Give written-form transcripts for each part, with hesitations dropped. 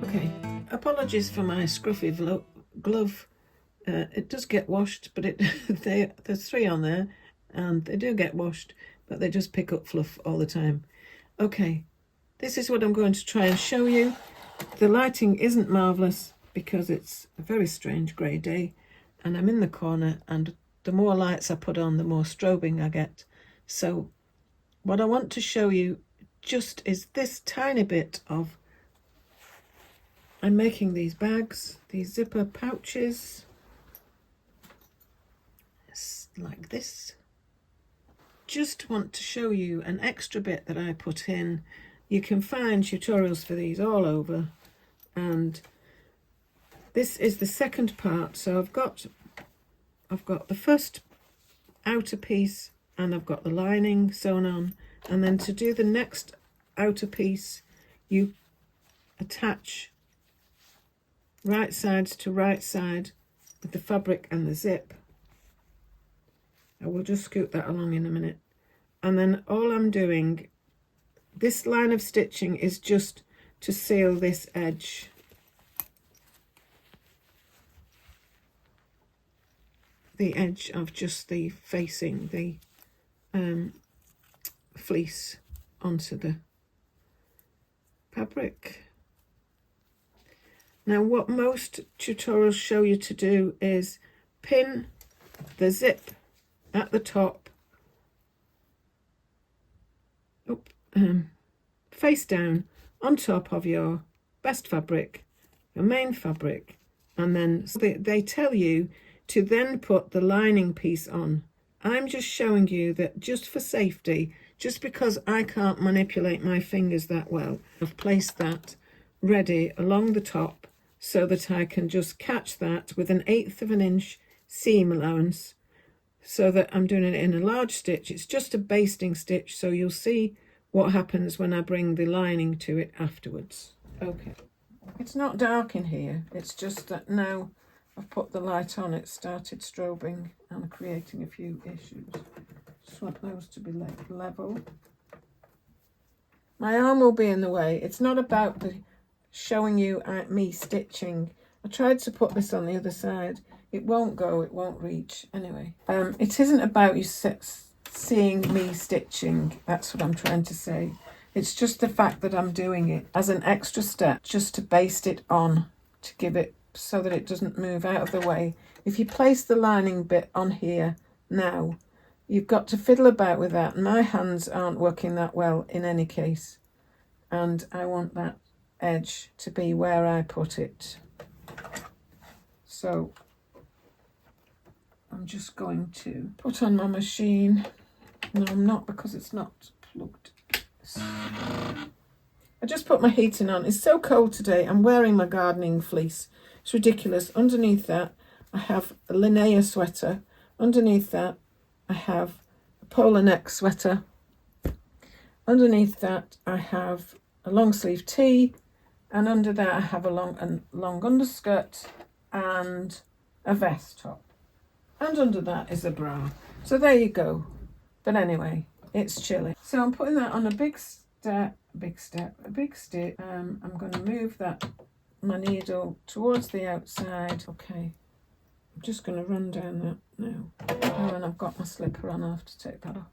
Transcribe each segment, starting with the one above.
Okay, apologies for my scruffy glove. It does get washed, but there's 3 on there, and they do get washed, but they just pick up fluff all the time. Okay, this is what I'm going to try and show you. The lighting isn't marvellous because it's a very strange grey day, and I'm in the corner, and the more lights I put on, the more strobing I get. So what I want to show you just is this tiny bit of, I'm making these bags, these zipper pouches, like this. Just want to show you an extra bit that I put in. You can find tutorials for these all over, and this is the second part. So I've got the first outer piece, and I've got the lining sewn on, and then to do the next outer piece, you attach right sides to right side with the fabric and the zip. I will just scoot that along in a minute. And then all I'm doing, this line of stitching is just to seal this edge. The edge of just the facing the fleece onto the fabric. Now what most tutorials show you to do is pin the zip at the top, face down on top of your best fabric, your main fabric, and then they tell you to then put the lining piece on. I'm just showing you that just for safety, just because I can't manipulate my fingers that well, I've placed that ready along the top so that I can just catch that with an 1/8 of an inch seam allowance, so that I'm doing it in a large stitch. It's just a basting stitch, so you'll see what happens when I bring the lining to it afterwards. Okay, it's not dark in here, it's just that now I've put the light on, it started strobing and creating a few issues. Just want those to be level. My arm will be in the way. It's not about showing you me stitching. I tried to put this on the other side. It won't go, it won't reach. Anyway, it isn't about you seeing me stitching. That's what I'm trying to say. It's just the fact that I'm doing it as an extra step, just to baste it on, to give it so that it doesn't move out of the way. If you place the lining bit on here now, you've got to fiddle about with that. My hands aren't working that well in any case, and I want that edge to be where I put it. So I'm just going to put on my machine. No, I'm not, because it's not plugged. I just put my heating on. It's so cold today. I'm wearing my gardening fleece. It's ridiculous. Underneath that, I have a Linnea sweater. Underneath that, I have a polar neck sweater. Underneath that, I have a long sleeve tee. And under that, I have a long underskirt and a vest top. And under that is a bra. So there you go. But anyway, it's chilly. So I'm putting that on a big stick. I'm going to move my needle towards the outside. Okay, I'm just going to run down that now. Oh, and I've got my slipper on. I have to take that off.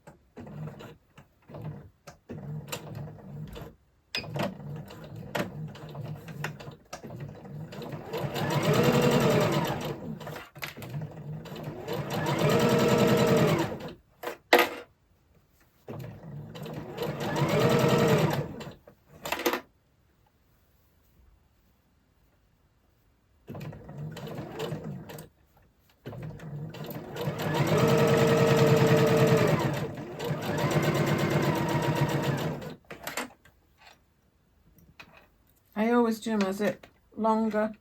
I always do my zip longer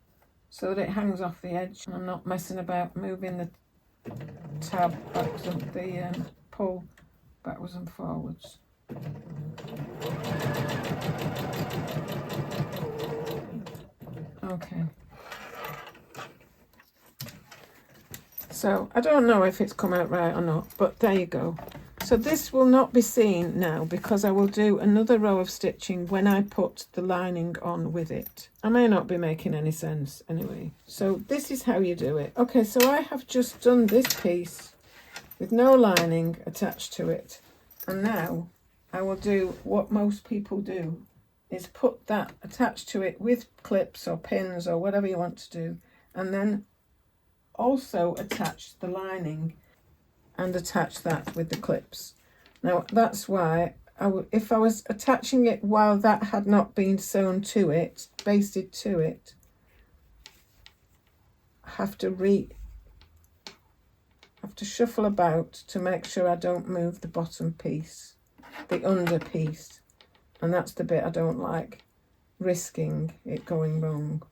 so that it hangs off the edge, and I'm not messing about moving the tab backwards and the pull backwards and forwards. Okay. So I don't know if it's come out right or not, but there you go. So this will not be seen now because I will do another row of stitching when I put the lining on with it. I may not be making any sense anyway. So this is how you do it. Okay, so I have just done this piece with no lining attached to it. And now I will do what most people do, is put that attached to it with clips or pins or whatever you want to do, and then also attach the lining and attach that with the clips. Now that's why if I was attaching it while that had not been sewn to it, basted to it, I have to shuffle about to make sure I don't move the bottom piece, the under piece, and that's the bit I don't like, risking it going wrong.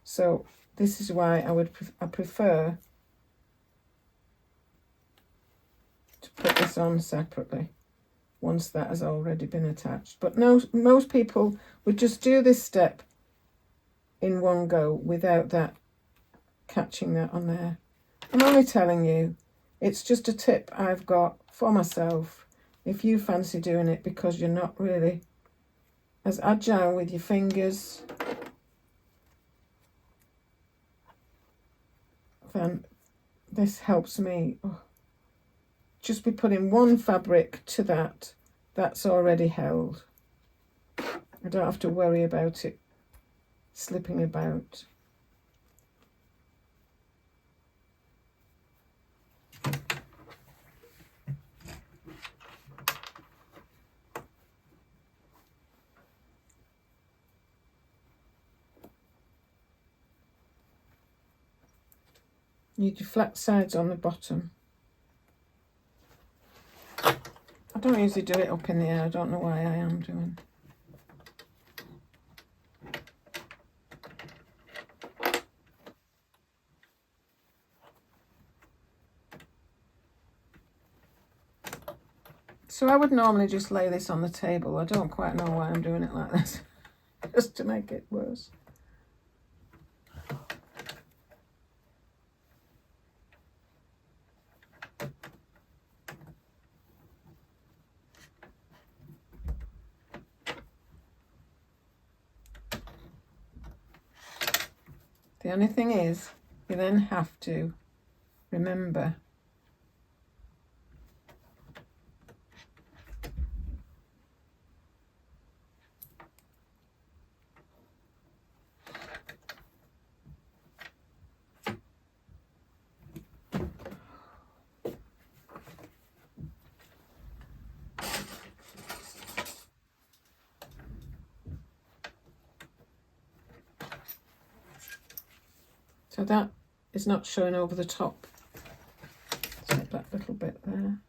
So this is why I prefer to put this on separately once that has already been attached. But no, most people would just do this step in one go without that catching that on there. I'm only telling you, it's just a tip I've got for myself if you fancy doing it because you're not really as agile with your fingers, then this helps me. Just be putting one fabric to that's already held. I don't have to worry about it slipping about. Need your flat sides on the bottom. I don't usually do it up in the air. I don't know why I am doing. So I would normally just lay this on the table. I don't quite know why I'm doing it like this, just to make it worse. The only thing is, you then have to remember so that is not showing over the top. Take that little bit there.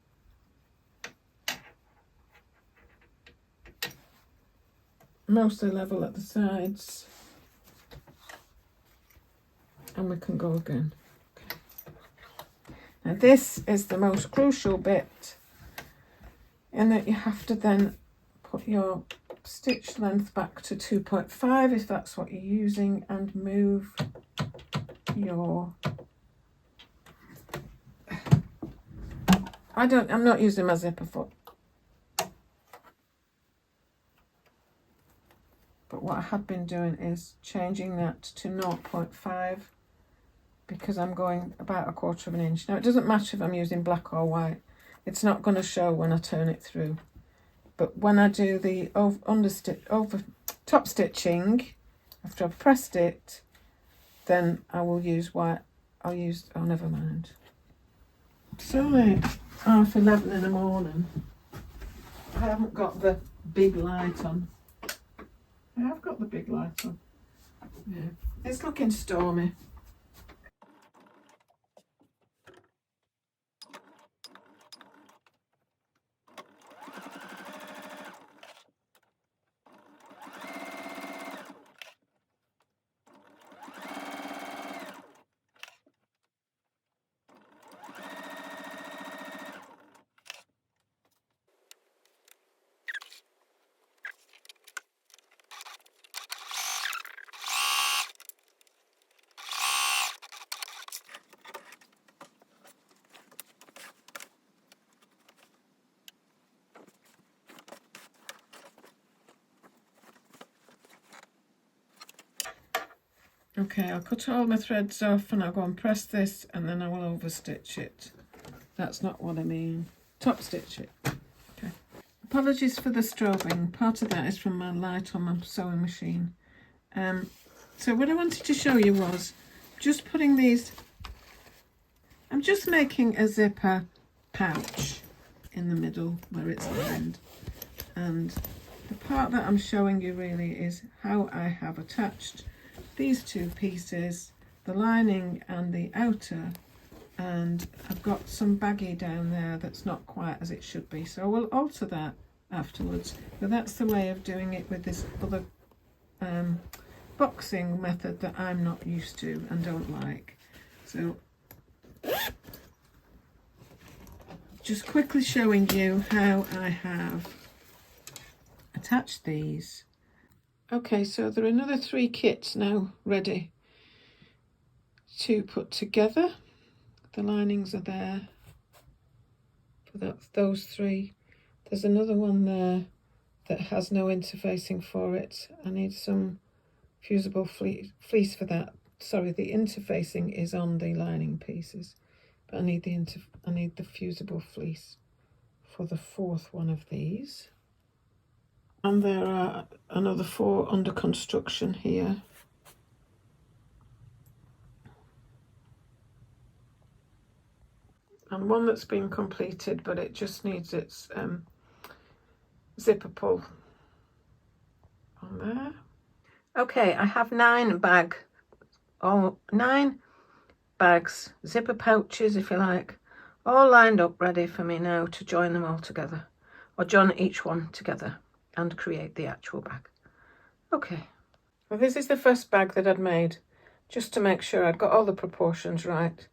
Mostly level at the sides. And we can go again. Okay. Now this is the most crucial bit, in that you have to then put your stitch length back to 2.5 if that's what you're using, and move your, I'm not using my zipper foot, but what I had been doing is changing that to 0.5 because I'm going about 1/4 of an inch. Now it doesn't matter if I'm using black or white, it's not going to show when I turn it through, but when I do the over top stitching, after I've pressed it, then I will use white. Oh, never mind. It's only 11:30 in the morning. I haven't got the big light on. I have got the big light on. Yeah, it's looking stormy. Okay, I'll cut all my threads off and I'll go and press this and then I will overstitch it. That's not what I mean. Top stitch it. Okay. Apologies for the strobing. Part of that is from my light on my sewing machine. So what I wanted to show you was just putting these, I'm just making a zipper pouch in the middle where it's lined, and the part that I'm showing you really is how I have attached these two pieces, the lining and the outer, and I've got some baggy down there that's not quite as it should be, so we'll alter that afterwards. But that's the way of doing it with this other boxing method that I'm not used to and don't like. So just quickly showing you how I have attached these. Okay, so there are another 3 kits now ready to put together. The linings are there for those 3. There's another one there that has no interfacing for it. I need some fusible fleece for that. Sorry, the interfacing is on the lining pieces, but I need the fusible fleece for the 4th one of these. And there are another 4 under construction here. And one that's been completed, but it just needs its zipper pull on there. Okay, I have 9 bags, zipper pouches if you like, all lined up ready for me now to join them all together, or join each one together and create the actual bag. Okay, well, this is the first bag that I'd made, just to make sure I'd got all the proportions right.